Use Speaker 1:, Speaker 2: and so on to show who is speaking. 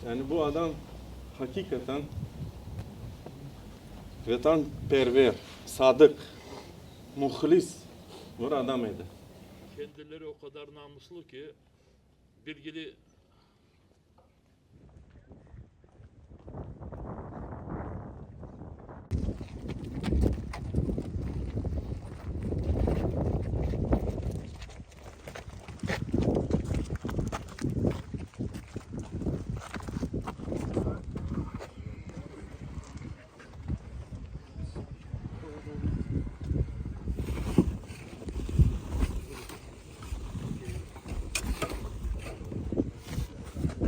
Speaker 1: Yani bu adam hakikaten vatanperver, sadık, muhlis bir adam idi.
Speaker 2: Kendileri o kadar namuslu ki bilgili